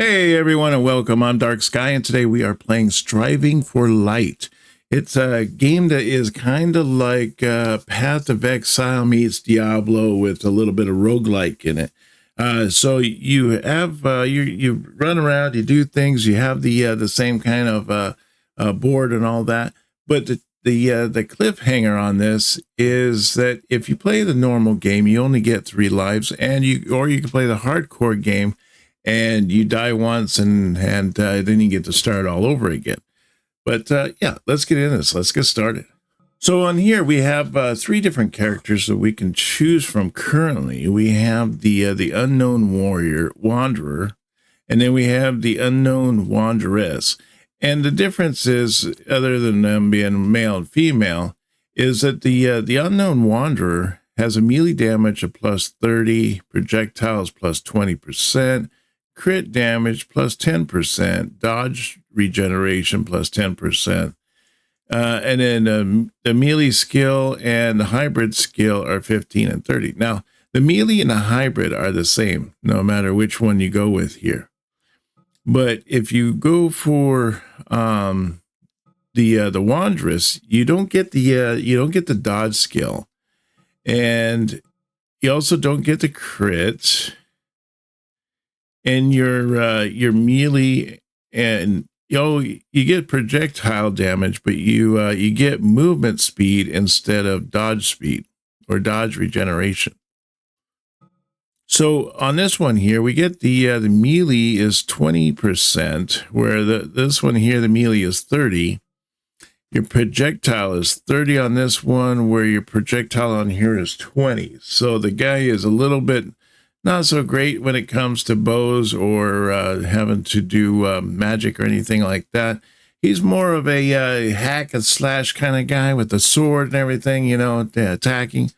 Hey everyone and welcome. I'm Dark Sky and today we are playing Striving for Light. It's a game that is kind of like Path of Exile meets Diablo with a little bit of roguelike in it. So you have you run around, you do things, you have the same kind of board and all that. But the cliffhanger on this is that if you play the normal game, you only get 3 lives, and you can play the hardcore game and you die once and then you get to start all over again. But yeah, let's get into this. Let's get started. So on here we have 3 different characters that we can choose from currently. We have the unknown warrior wanderer, and then we have the unknown wanderess. And the difference is, other than them being male and female, is that the unknown wanderer has a melee damage of plus 30, projectiles plus 20%, crit damage plus 10%, dodge regeneration plus 10%, and then the melee skill and the hybrid skill are 15 and 30. Now, the melee and the hybrid are the same, no matter which one you go with here. But if you go for the Wanderess, you don't get the dodge skill, and you also don't get the crit. And your melee, and you get projectile damage, but you get movement speed instead of dodge speed or dodge regeneration. So on this one here, we get the melee is 20%, where this one here, the melee is 30. Your projectile is 30 on this one, where your projectile on here is 20. So the guy is a little bit not so great when it comes to bows or having to do magic or anything like that. He's more of a hack and slash kind of guy with the sword and everything, attacking.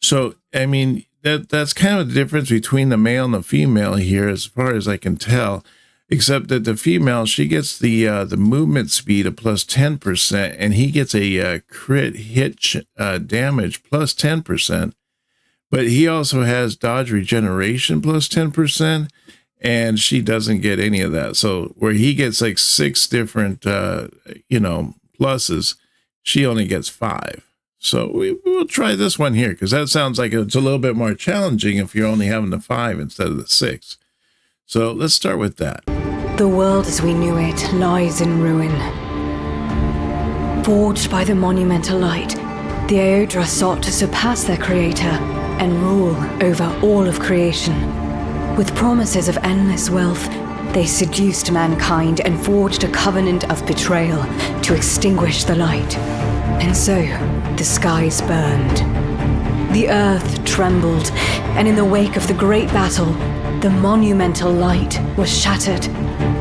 So, I mean, that's kind of the difference between the male and the female here, as far as I can tell, except that the female, she gets the movement speed of plus 10%, and he gets a crit hit damage plus 10%. But he also has dodge regeneration plus 10%, and she doesn't get any of that. So where he gets like 6 different, pluses, she only gets 5. So we'll try this one here, because that sounds like it's a little bit more challenging if you're only having the 5 instead of the 6. So let's start with that. The world as we knew it lies in ruin. Forged by the monumental light, the Aodra sought to surpass their creator and rule over all of creation. With promises of endless wealth, they seduced mankind and forged a covenant of betrayal to extinguish the light. And so, the skies burned. The earth trembled, and in the wake of the great battle, the monumental light was shattered,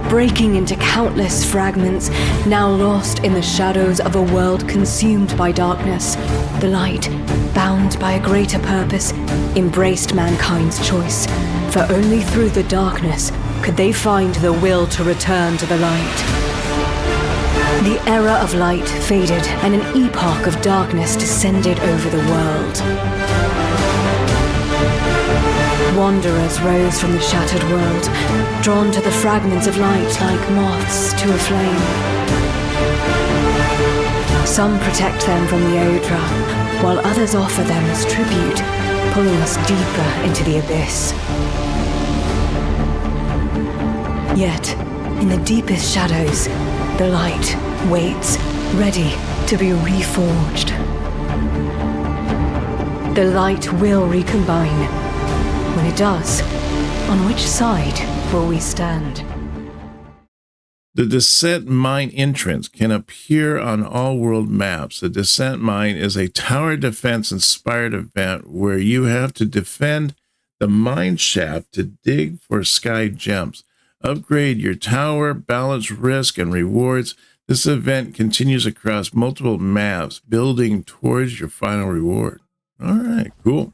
breaking into countless fragments, now lost in the shadows of a world consumed by darkness. The light, bound by a greater purpose, embraced mankind's choice, for only through the darkness could they find the will to return to the light. The era of light faded, and an epoch of darkness descended over the world. Wanderers rose from the shattered world, drawn to the fragments of light like moths to a flame. Some protect them from the Aodra, while others offer them as tribute, pulling us deeper into the abyss. Yet, in the deepest shadows, the light waits, ready to be reforged. The light will recombine. When it does, on which side will we stand? The Descent Mine entrance can appear on all world maps. The Descent Mine is a tower defense inspired event where you have to defend the mine shaft to dig for Skye gems. Upgrade your tower, balance risk and rewards. This event continues across multiple maps, building towards your final reward. All right, cool.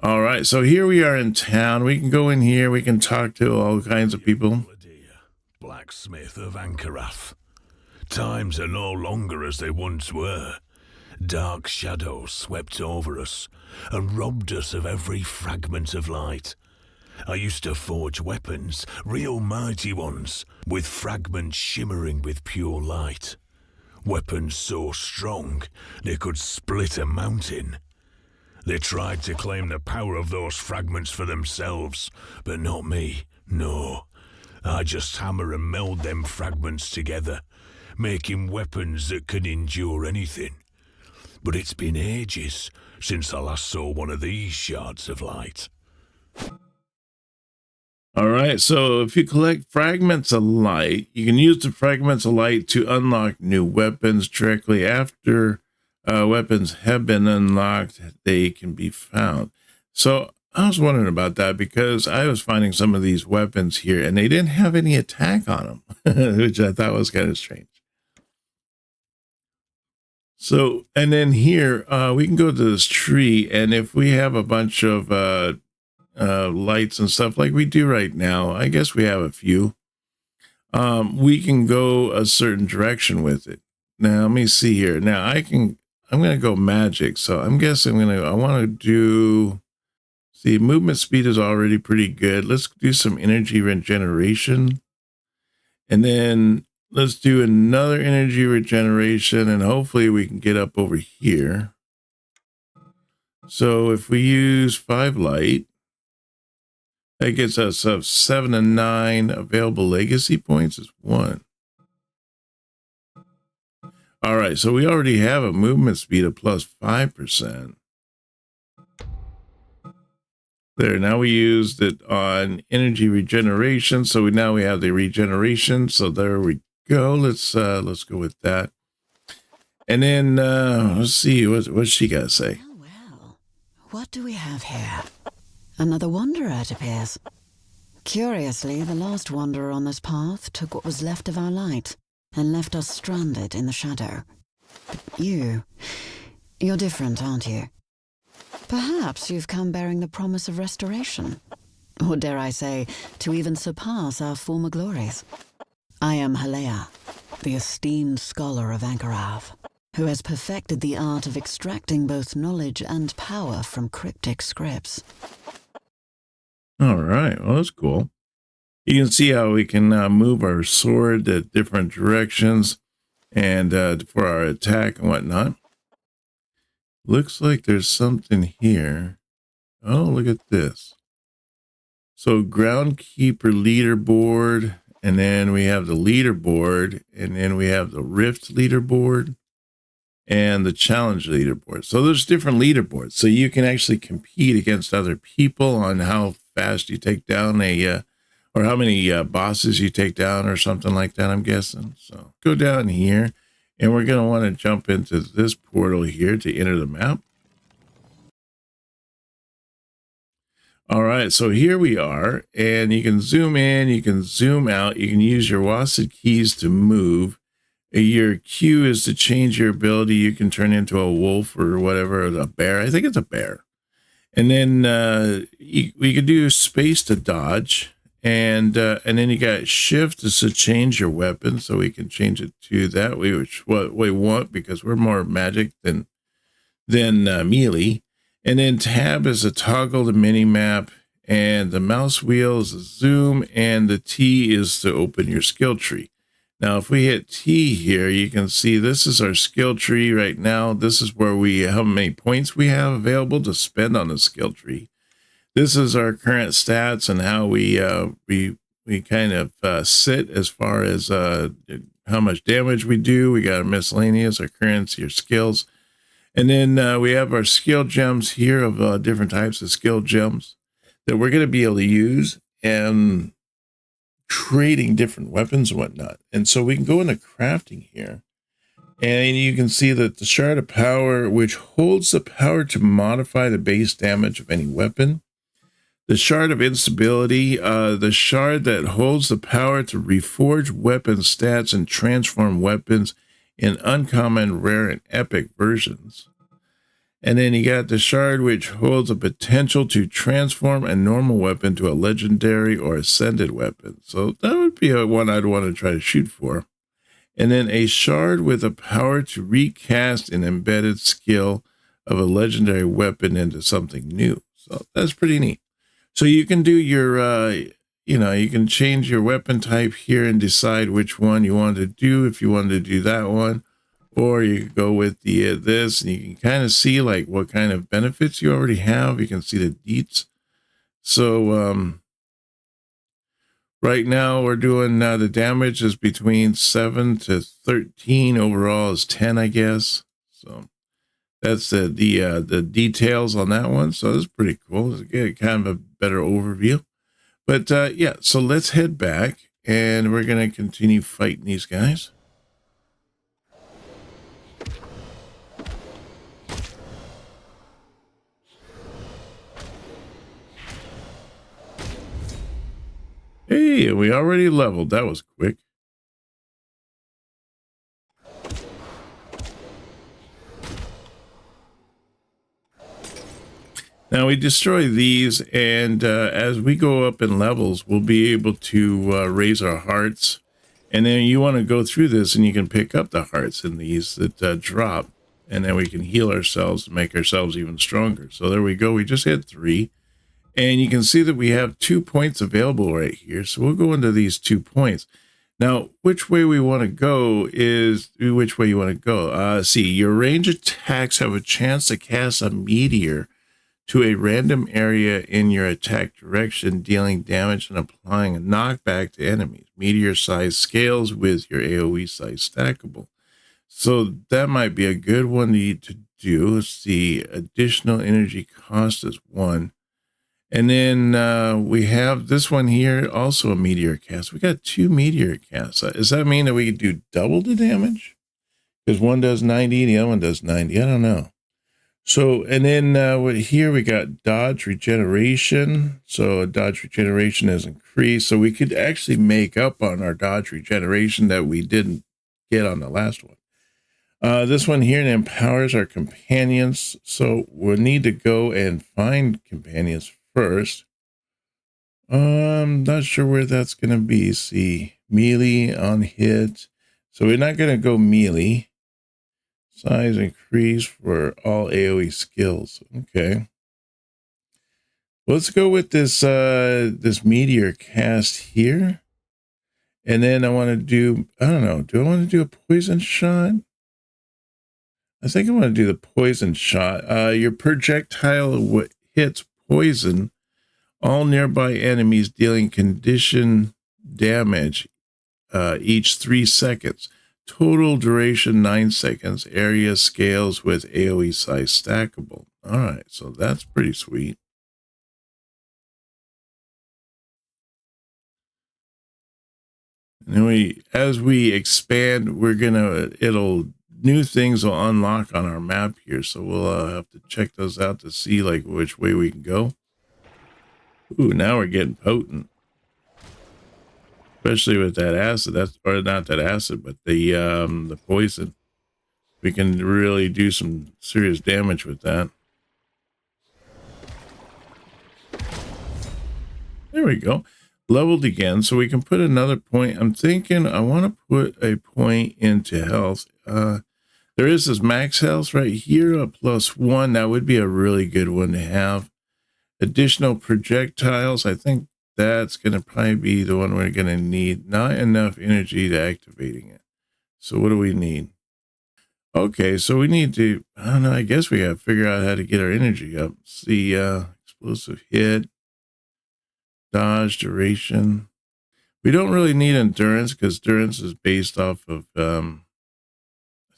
All right, so here we are in town. We can go in here. We can talk to all kinds of people. Blacksmith of Ankarath. Times are no longer as they once were. Dark shadows swept over us and robbed us of every fragment of light. I used to forge weapons, real mighty ones, with fragments shimmering with pure light. Weapons so strong they could split a mountain. They tried to claim the power of those fragments for themselves, but not me, no. I just hammer and meld them fragments together, making weapons that can endure anything. But it's been ages since I last saw one of these shards of light. All right, so if you collect fragments of light, you can use the fragments of light to unlock new weapons directly after weapons have been unlocked. They can be found. So I was wondering about that because I was finding some of these weapons here and they didn't have any attack on them, which I thought was kind of strange. So, and then here we can go to this tree, and if we have a bunch of lights and stuff like we do right now, I guess we have a few, we can go a certain direction with it. Now, let me see here. Now I'm going to go magic. So I'm guessing I want to do, see, movement speed is already pretty good. Let's do some energy regeneration. And then let's do another energy regeneration, and hopefully we can get up over here. So if we use 5 light, that gets us up 7 and 9. Available legacy points is 1. All right, so we already have a movement speed of plus 5%. There, now we used it on energy regeneration, so now we have the regeneration. So there we go. Let's go with that. And then let's see what's she got to say. Well, what do we have here? Another wanderer, it appears. Curiously, the last wanderer on this path took what was left of our light and left us stranded in the shadow. But you're different, aren't you? Perhaps you've come bearing the promise of restoration, or dare I say, to even surpass our former glories. I am Halea, the esteemed scholar of Ankarath, who has perfected the art of extracting both knowledge and power from cryptic scripts. All right, well, that's cool. You can see how we can move our sword at different directions and for our attack and whatnot. Looks like there's something here. Oh, look at this. So groundkeeper leaderboard, and then we have the leaderboard, and then we have the rift leaderboard and the challenge leaderboard. So there's different leaderboards. So you can actually compete against other people on how fast you take down or how many bosses you take down or something like that, I'm guessing. So go down here. And we're going to want to jump into this portal here to enter the map. All right, so here we are, and you can zoom in, you can zoom out, you can use your WASD keys to move. Your Q is to change your ability. You can turn into a wolf or whatever, or a bear. I think it's a bear. And then we could do space to dodge. And then you got shift is to change your weapon, so we can change it to that way, which what we want because we're more magic than melee. And then tab is a toggle the mini map, and the mouse wheel is a zoom, and the T is to open your skill tree. Now, if we hit T here, you can see this is our skill tree right now. This is where how many points we have available to spend on the skill tree. This is our current stats and how we kind of sit as far as how much damage we do. We got our miscellaneous, our currency, our skills. And then we have our skill gems here of different types of skill gems that we're going to be able to use and creating different weapons and whatnot. And so we can go into crafting here. And you can see that the shard of power, which holds the power to modify the base damage of any weapon. The shard of instability, the shard that holds the power to reforge weapon stats and transform weapons in uncommon, rare, and epic versions. And then you got the shard which holds a potential to transform a normal weapon to a legendary or ascended weapon. So that would be one I'd want to try to shoot for. And then a shard with a power to recast an embedded skill of a legendary weapon into something new. So that's pretty neat. So you can do your, you can change your weapon type here and decide which one you want to do. If you want to do that one, or you could go with the this, and you can kind of see like what kind of benefits you already have. You can see the deets. So right now we're doing the damage is between 7 to 13. Overall is 10, I guess. So that's the details on that one. So that's pretty cool. It's kind of a better overview. But yeah, so let's head back and we're going to continue fighting these guys. Hey, we already leveled. That was quick. Now we destroy these, and as we go up in levels, we'll be able to raise our hearts. And then you want to go through this, and you can pick up the hearts in these that drop, and then we can heal ourselves to make ourselves even stronger. So there we go. We just had 3, and you can see that we have 2 points available right here. So we'll go into these 2 points. Now, which way we want to go is which way you want to go. See, your range attacks have a chance to cast a meteor to a random area in your attack direction, dealing damage and applying a knockback to enemies. Meteor size scales with your AoE size stackable. So that might be a good one to do. Let's see, additional energy cost is 1. And then we have this one here, also a meteor cast. We got 2 meteor casts. Does that mean that we can do double the damage? Because one does 90, the other one does 90. I don't know. So, and then here we got dodge regeneration. So dodge regeneration is increased. So we could actually make up on our dodge regeneration that we didn't get on the last one. This one here empowers our companions. So we'll need to go and find companions first. Not sure where that's going to be. See, melee on hit. So we're not going to go melee. Size increase for all AoE skills. Okay. Let's go with this this meteor cast here. And then I want to do, I don't know, do I want to do a poison shot? I think I want to do the poison shot. Your projectile hits poison all nearby enemies, dealing condition damage each 3 seconds. Total duration 9 seconds. Area scales with AoE size stackable. All right, so that's pretty sweet. And then as we expand, new things will unlock on our map here. So we'll have to check those out to see like which way we can go. Ooh, now we're getting potent. Especially with that acid, or not that acid, but the poison. We can really do some serious damage with that. There we go. Leveled again, so we can put another point. I'm thinking I want to put a point into health. There is this max health right here, a +1. That would be a really good one to have. Additional projectiles, I think that's going to probably be the one we're going to need. Not enough energy to activating it. So what do we need? Okay, so we need to, I don't know, I guess we got to figure out how to get our energy up. See, explosive hit, dodge, duration. We don't really need endurance because endurance is based off of, I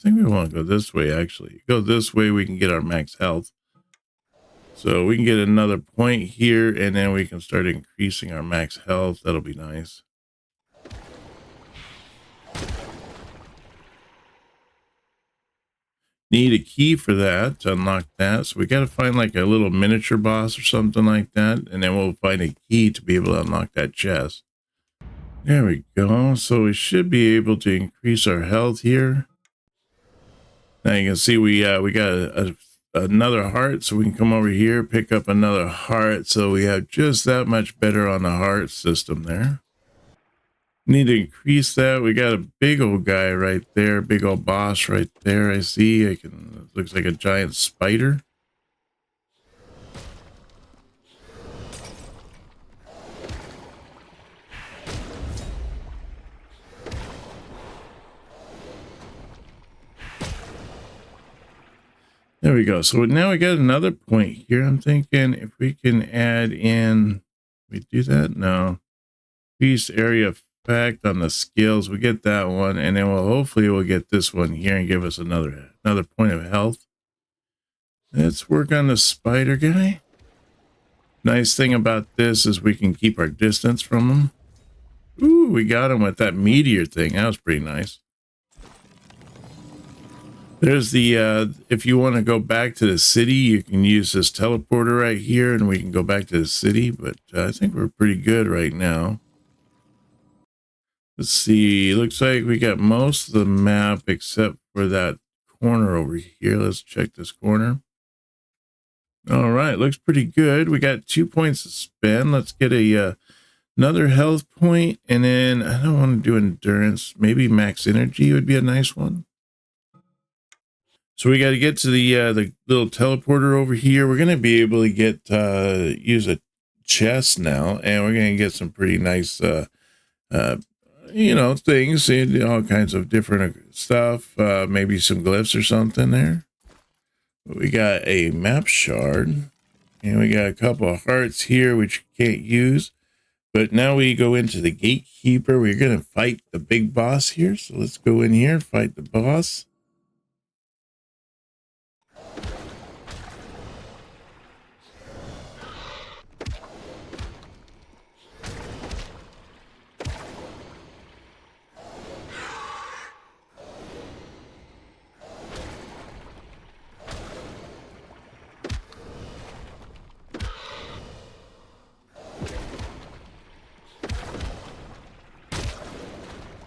think we want to go this way, actually. Go this way, we can get our max health. So we can get another point here, and then we can start increasing our max health. That'll be nice. Need a key for that to unlock that. So we got to find like a little miniature boss or something like that, and then we'll find a key to be able to unlock that chest. There we go. So we should be able to increase our health here. Now you can see we got another heart, so we can come over here, pick up another heart. So we have just that much better on the heart system there. Need to increase that. We got a big old guy right there, big old boss right there. I see. Looks like a giant spider. There we go. So now we got another point here. I'm thinking if we can add in, we do that? No. Increase area effect on the skills. We get that one, and then hopefully we'll get this one here and give us another point of health. Let's work on the spider guy. Nice thing about this is we can keep our distance from him. Ooh, we got him with that meteor thing. That was pretty nice. There's the, if you want to go back to the city, you can use this teleporter right here and we can go back to the city, but I think we're pretty good right now. Let's see, looks like we got most of the map except for that corner over here. Let's check this corner. All right, looks pretty good. We got 2 points to spend. Let's get another health point, and then I don't want to do endurance. Maybe max energy would be a nice one. So we got to get to the little teleporter over here. We're going to be able to get use a chest now, and we're going to get some pretty nice you know, things, all kinds of different stuff, maybe some glyphs or something there. But we got a map shard, and we got a couple of hearts here which you can't use. But now we go into the gatekeeper. We're going to fight the big boss here. So let's go in here, fight the boss.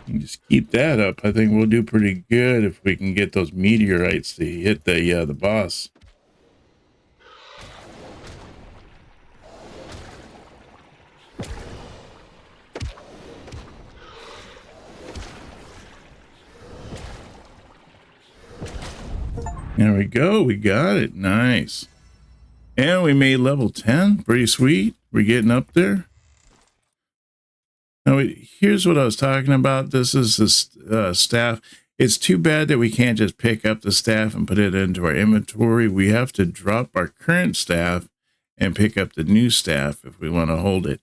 You just keep that up. I think we'll do pretty good if we can get those meteorites to hit the boss. There we go. We got it. Nice. And we made level 10. Pretty sweet. We're getting up there. Now, here's what I was talking about. This is the staff. It's too bad that we can't just pick up the staff and put it into our inventory. We have to drop our current staff and pick up the new staff if we want to hold it.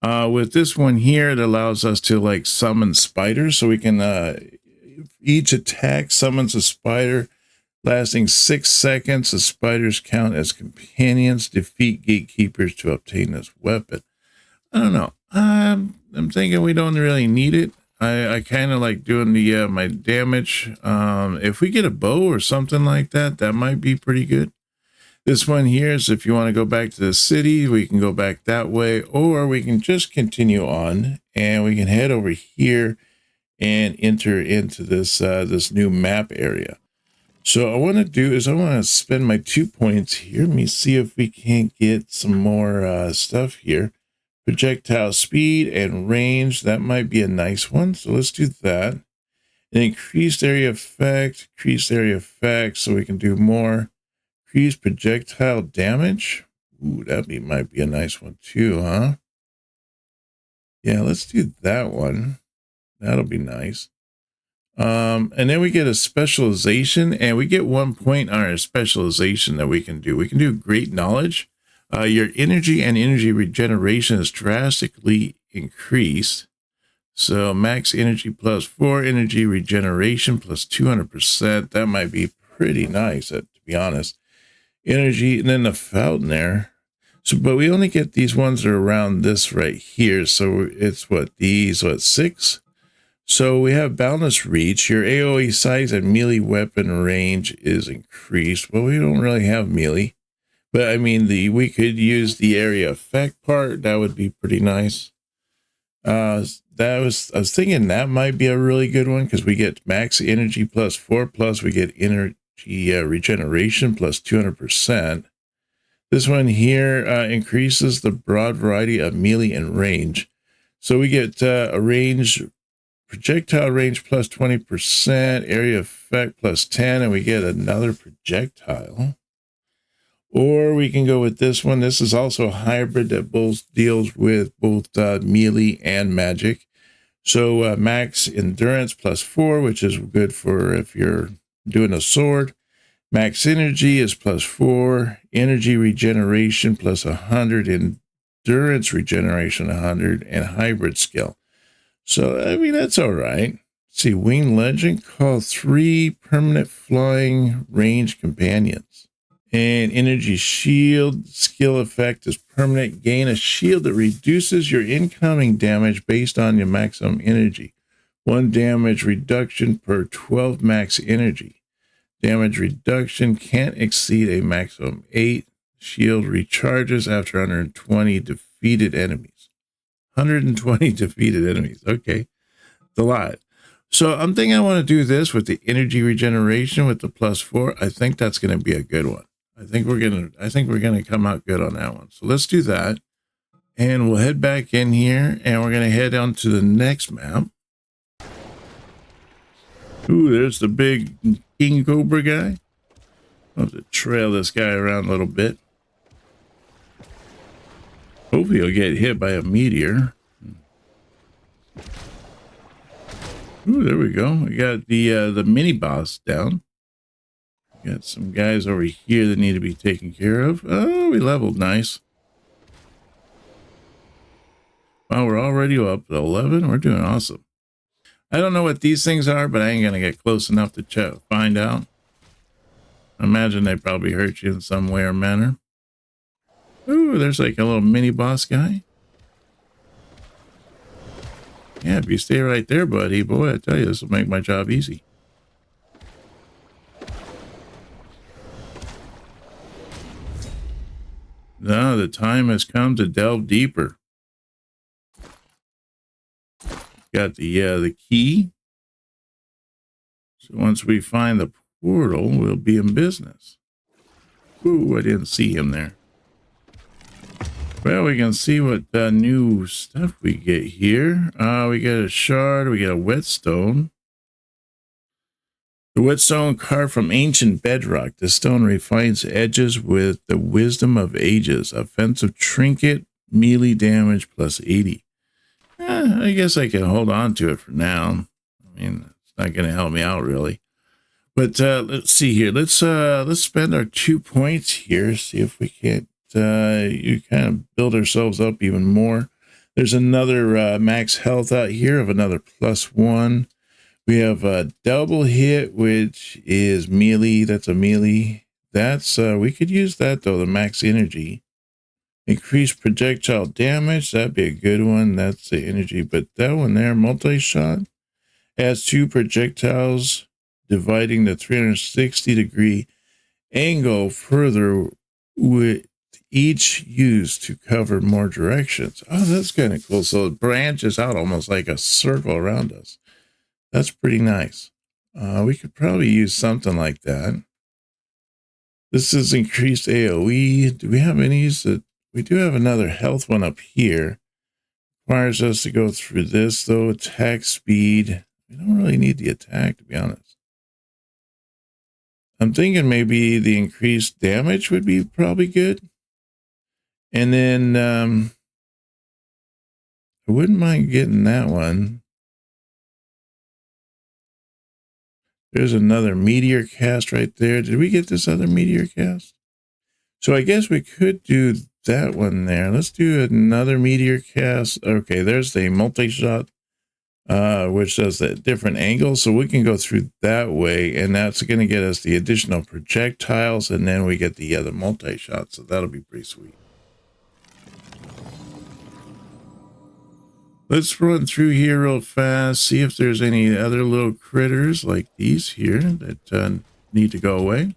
With this one here, it allows us to like summon spiders. So we can, each attack summons a spider lasting 6 seconds. The spiders count as companions. Defeat gatekeepers to obtain this weapon. I don't know. I'm thinking we don't really need it. I kind of like doing the my damage. If we get a bow or something like that, that might be pretty good. This one here is if you want to go back to the city, we can go back that way, or we can just continue on and we can head over here and enter into this this new map area. So I want to do is I want to spend my 2 points here. Let me see if we can't get some more stuff here. Projectile speed and range, that might be a nice one. So let's do that. An increased area effect, so we can do more. Increased projectile damage. Ooh, might be a nice one too, huh? Yeah, let's do that one. That'll be nice. And then we get a specialization, and we get 1 point on our specialization that we can do. We can do great knowledge. Your energy and energy regeneration is drastically increased. So max energy plus 4, energy regeneration plus 200%. That might be pretty nice, to be honest. Energy, and then the fountain there. So, but we only get these ones that are around this right here. So it's what, 6? So we have boundless reach. Your AoE size and melee weapon range is increased. Well, we don't really have melee. But I mean, we could use the area effect part. That would be pretty nice. I was thinking that might be a really good one because we get max energy plus 4, plus we get energy regeneration plus 200%. This one here increases the broad variety of melee and range. So we get a range, projectile range plus 20%, area effect plus 10, and we get another projectile. Or we can go with this one. This is also a hybrid that both deals with both melee and magic. So max endurance plus 4, which is good for if you're doing a sword. Max energy is +4, energy regeneration +100, endurance regeneration 100, and hybrid skill. So, I mean, that's all right. Let's see, wing legend, call 3 permanent flying range companions. And energy shield skill effect is permanent. Gain a shield that reduces your incoming damage based on your maximum energy. 1 damage reduction per 12 max energy. Damage reduction can't exceed a maximum 8. Shield recharges after 120 defeated enemies. 120 defeated enemies. Okay. It's a lot. So I'm thinking I want to do this with the energy regeneration with the +4. I think that's going to be a good one. I think we're gonna come out good on that one. So let's do that. And we'll head back in here and we're gonna head on to the next map. Ooh, there's the big King Cobra guy. I'll have to trail this guy around a little bit. Hopefully he'll get hit by a meteor. Ooh, there we go. We got the mini boss down. Got some guys over here that need to be taken care of. Oh, we leveled nice. Wow, we're already up to 11. We're doing awesome. I don't know what these things are, but I ain't going to get close enough to find out. I imagine they probably hurt you in some way or manner. Ooh, there's like a little mini boss guy. Yeah, if you stay right there, buddy, boy, I tell you, this will make my job easy. Now the time has come to delve deeper. Got the key. So once we find the portal, we'll be in business. Ooh, I didn't see him there. Well, we can see what new stuff we get here. We get a shard, we get a whetstone. The whetstone carved from ancient bedrock. The stone refines edges with the wisdom of ages. Offensive trinket, melee damage +80. I guess I can hold on to it for now. I mean, it's not going to help me out really. But let's see here. Let's spend our 2 points here. See if we can't you kind of build ourselves up even more. There's another max health out here of another +1. We have a double hit, which is melee. That's a melee. That's we could use that though, the max energy. Increased projectile damage, that'd be a good one. That's the energy, but that one there, multi-shot, adds 2 projectiles, dividing the 360-degree angle further with each used to cover more directions. Oh, that's kind of cool. So it branches out almost like a circle around us. That's pretty nice. We could probably use something like that. This is increased AoE. Do we have any? We do have another health one up here. Requires us to go through this though. Attack speed. We don't really need the attack, to be honest. I'm thinking maybe the increased damage would be probably good. And then I wouldn't mind getting that one. There's another meteor cast right there. Did we get this other meteor cast? So I guess we could do that one there. Let's do another meteor cast. Okay, there's the multi-shot, which does that different angle. So we can go through that way, and that's going to get us the additional projectiles, and then we get the other multi-shot. So that'll be pretty sweet. Let's run through here real fast, see if there's any other little critters like these here that need to go away.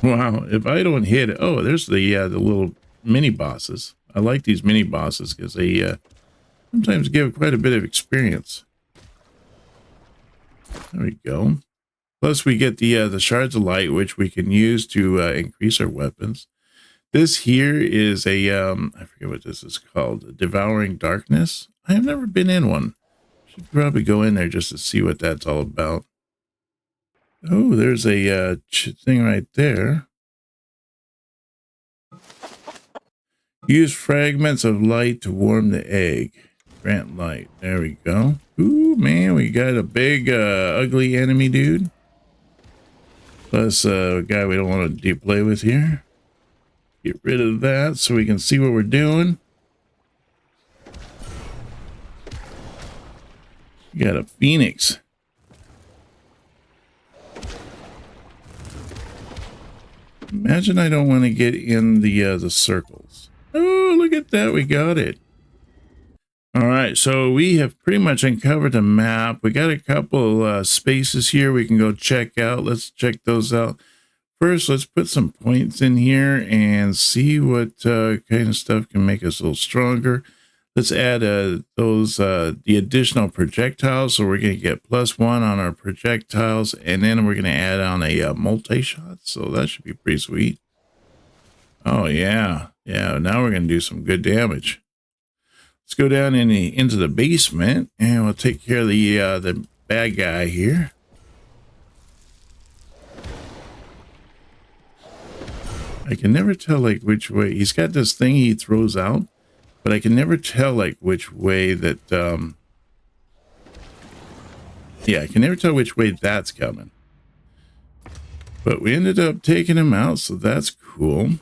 Wow, if I don't hit it. Oh, there's the little mini bosses. I like these mini bosses because they sometimes give quite a bit of experience. There we go. Plus we get the shards of light, which we can use to increase our weapons. This here is a, I forget what this is called, Devouring Darkness. I have never been in one. Should probably go in there just to see what that's all about. Oh, there's a thing right there. Use fragments of light to warm the egg. Grant light. There we go. Ooh, man, we got a big, ugly enemy dude. Plus a guy we don't want to deep play with here. Get rid of that so we can see what we're doing. We got a phoenix. Imagine I don't want to get in the circles. Oh, look at that. We got it. All right. So we have pretty much uncovered the map. We got a couple spaces here we can go check out. Let's check those out. First, let's put some points in here and see what kind of stuff can make us a little stronger. Let's add the additional projectiles. So we're going to get +1 on our projectiles, and then we're going to add on a multi-shot. So that should be pretty sweet. Oh, yeah. Yeah, now we're going to do some good damage. Let's go down into the basement, and we'll take care of the bad guy here. I can never tell like which way. He's got this thing he throws out, but I can never tell like which way that yeah, I can never tell which way that's coming. But we ended up taking him out, so that's cool.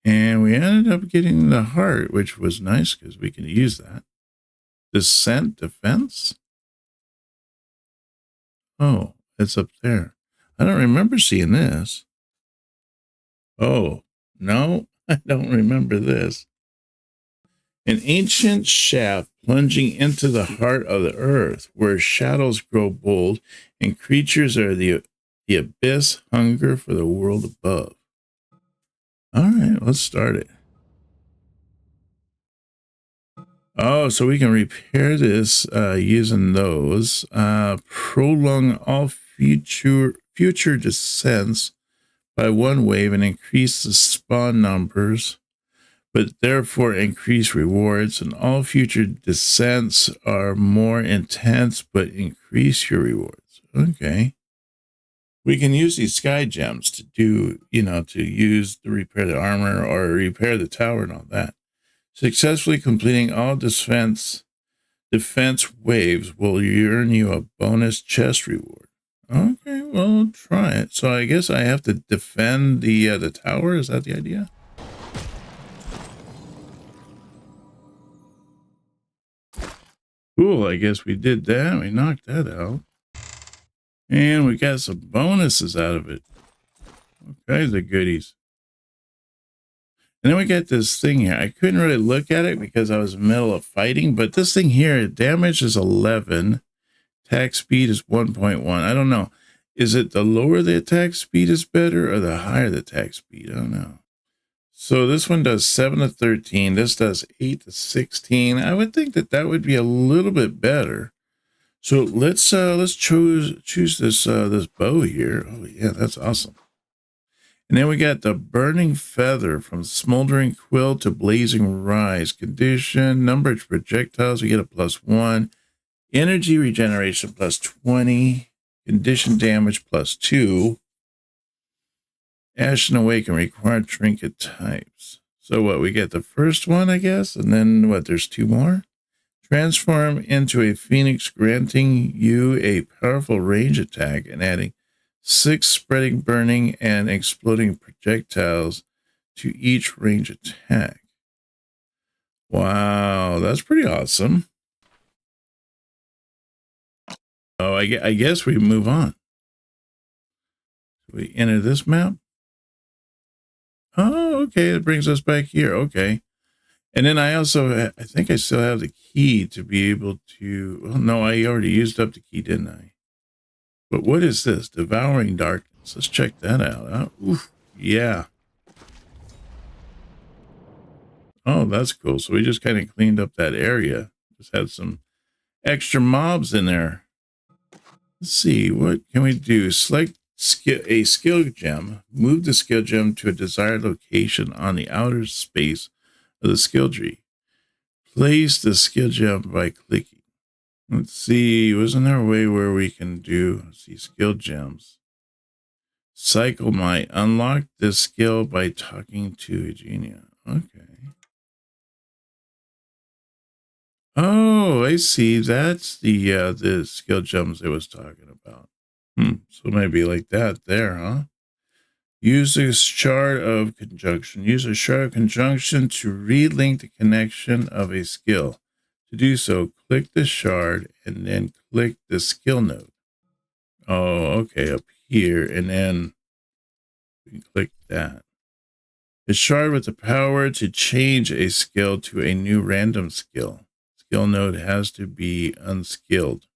And we ended up getting the heart, which was nice because we can use that. Descent defense. Oh, it's up there. I don't remember seeing this. Oh, no, I don't remember this. An ancient shaft plunging into the heart of the earth, where shadows grow bold and creatures are the abyss hunger for the world above. All right, let's start it. Oh, so we can repair this using those. Prolong all future descents by 1 wave and increase the spawn numbers, but therefore increase rewards, and all future descents are more intense but increase your rewards. Okay. We can use these Skye gems to do, to use to repair the armor or repair the tower and all that. Successfully completing all defense waves will earn you a bonus chest reward. Okay, well, I'll try it. So I guess I have to defend the tower. Is that the idea? Cool. I guess we did that. We knocked that out. And we got some bonuses out of it. Okay, the goodies. And then we got this thing here. I couldn't really look at it because I was in the middle of fighting, but this thing here, damage is 11. Attack speed is 1.1. I don't know. Is it the lower the attack speed is better or the higher the attack speed? I don't know. So this one does 7 to 13. This does 8 to 16. I would think that would be a little bit better. So let's choose this bow here. Oh yeah, that's awesome. And then we got the burning feather, from smoldering quill to blazing rise. Condition, number of projectiles, we get a +1. Energy regeneration +20. Condition damage +2. Ashen Awaken, required trinket types. So what, we get the first one, I guess, and then what, there's 2 more? Transform into a phoenix, granting you a powerful range attack and adding 6 spreading, burning, and exploding projectiles to each range attack. Wow, that's pretty awesome. Oh, I guess we move on. We enter this map. Oh, okay, it brings us back here. Okay. And then I think I still have the key to be able to, well, no, I already used up the key, didn't I? But what is this? Devouring Darkness. Let's check that out. Oof, yeah. Oh, that's cool. So we just kind of cleaned up that area. Just had some extra mobs in there. Let's see, what can we do? Select a skill gem. Move the skill gem to a desired location on the outer space of the skill tree. Place the skill gem by clicking. Let's see, wasn't there a way where we can do, let's see, skill gems? Cycle might unlock this skill by talking to a genie. Okay. Oh, I see. That's the skill gems I was talking about. So maybe like that there, huh? Use a shard of conjunction. Use a shard of conjunction to relink the connection of a skill. To do so, click the shard and then click the skill node. Oh, okay, up here, and then we can click that. A shard with the power to change a skill to a new random skill. Skill node has to be unskilled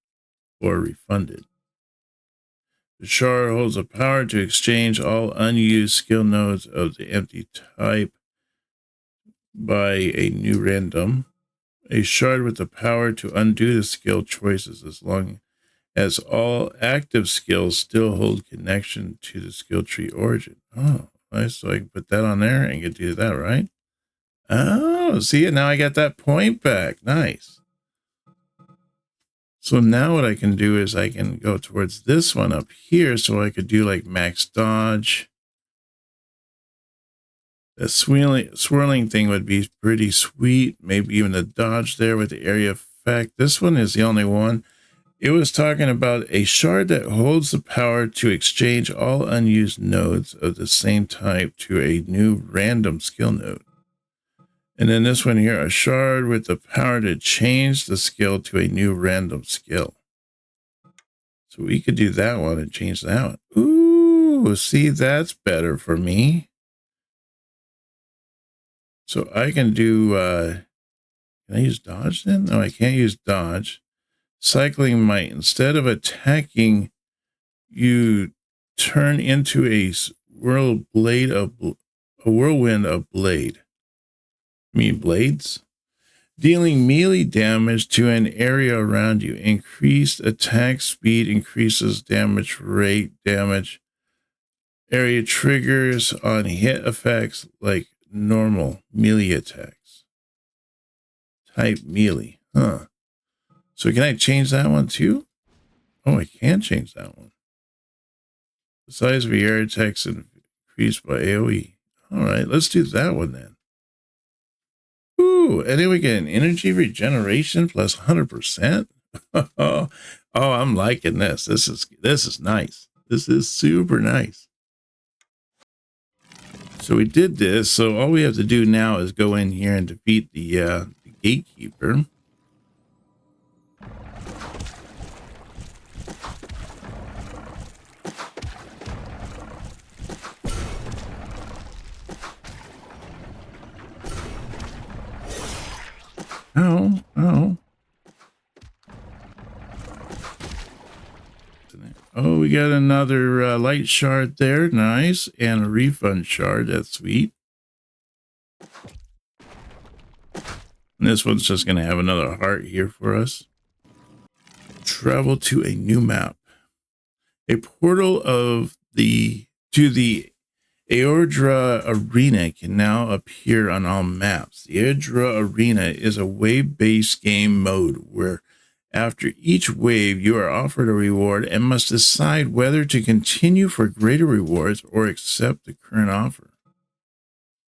or refunded. The shard holds the power to exchange all unused skill nodes of the empty type by a new random. A shard with the power to undo the skill choices as long as all active skills still hold connection to the skill tree origin. Oh, nice. So I can put that on there and get to do that, right? Oh, see it? Now I got that point back. Nice. So now what I can do is I can go towards this one up here so I could do like max dodge. The swirling thing would be pretty sweet. Maybe even the dodge there with the area effect. This one is the only one. It was talking about a shard that holds the power to exchange all unused nodes of the same type to a new random skill node. And then this one here, a shard with the power to change the skill to a new random skill. So we could do that one and change that one. Ooh, see, that's better for me. So I can do, can I use dodge then? No, I can't use dodge. Cycling might, instead of attacking, you turn into a whirlwind of blade. I mean blades? Dealing melee damage to an area around you. Increased attack speed increases damage rate. Damage area triggers on hit effects like normal melee attacks. Type melee. Huh. So can I change that one too? Oh, I can change that one. The size of your area attacks increased by AoE. All right, let's do that one then. Ooh, and then we get an energy regeneration plus 100%. Oh, I'm liking this. This is nice. This is super nice. So we did this. So all we have to do now is go in here and defeat the gatekeeper. Oh. Oh, we got another light shard there. Nice. And a refund shard. That's sweet. And this one's just going to have another heart here for us. Travel to a new map. A portal to the Aerodra Arena can now appear on all maps. The Aerodra Arena is a wave-based game mode where after each wave you are offered a reward and must decide whether to continue for greater rewards or accept the current offer.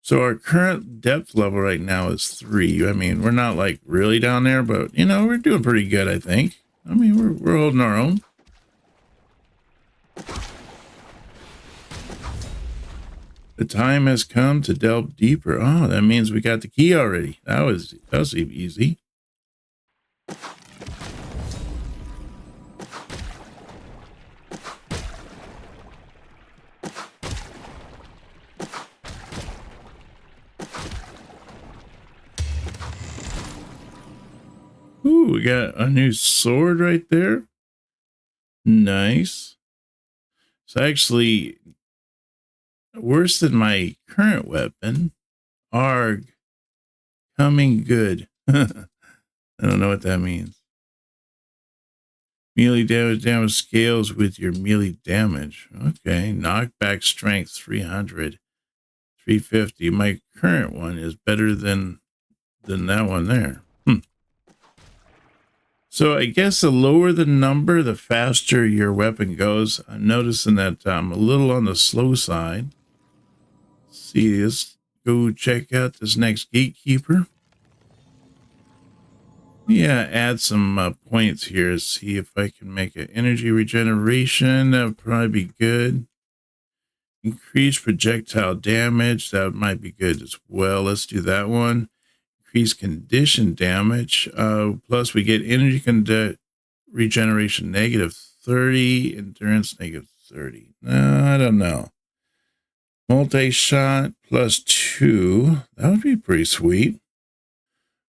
So our current depth level right now is 3. I mean, we're not like really down there, but you know, we're doing pretty good, I think. I mean, we're holding our own. The time has come to delve deeper. Oh, that means we got the key already. That was easy. Ooh, we got a new sword right there. Nice. It's actually worse than my current weapon. Arg. Coming good. I don't know what that means. Melee damage scales with your melee damage. Okay. Knockback strength 300. 350. My current one is better than that one there. So I guess the lower the number, the faster your weapon goes. I'm noticing that I'm a little on the slow side. Let's see, let's go check out this next gatekeeper. Yeah, add some points here. See if I can make an energy regeneration. That would probably be good. Increase projectile damage. That might be good as well. Let's do that one. Increase condition damage. Plus we get energy regeneration -30, endurance -30. No, I don't know. Multi-shot +2. That would be pretty sweet.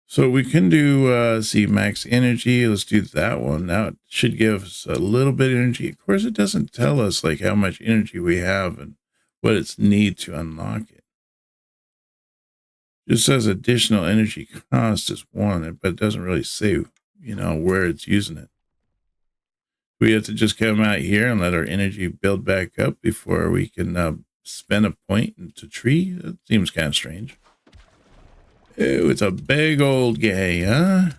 So we can do, see, max energy. Let's do that one. That should give us a little bit of energy. Of course, it doesn't tell us like how much energy we have and what it's need to unlock it. Just says additional energy cost is 1, but it doesn't really say, you know, where it's using it. We have to just come out here and let our energy build back up before we can spend a point into tree. That seems kind of strange. Oh, it's a big old guy, huh?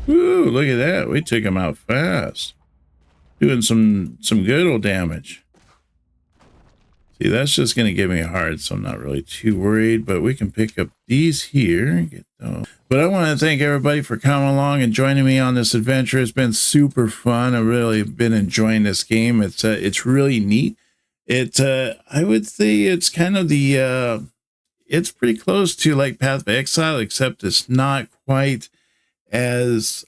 Ooh, look at that. We took him out fast. Doing some good old damage. See, that's just going to give me a heart, so I'm not really too worried, but we can pick up these here. Get those. But I want to thank everybody for coming along and joining me on this adventure. It's been super fun. I've really been enjoying this game. It's really neat. I would say it's kind of it's pretty close to like Path of Exile, except it's not quite as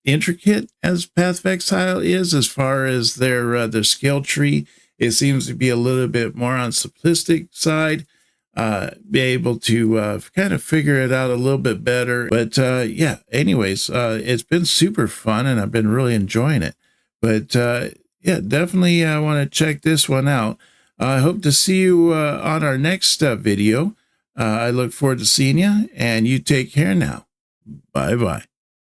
intricate as Path of Exile is as far as their skill tree. It seems to be a little bit more on simplistic side, be able to kind of figure it out a little bit better. But yeah, anyways, it's been super fun and I've been really enjoying it. But yeah, definitely I want to check this one out. I hope to see you on our next video. I look forward to seeing you, and you take care now. Bye-bye.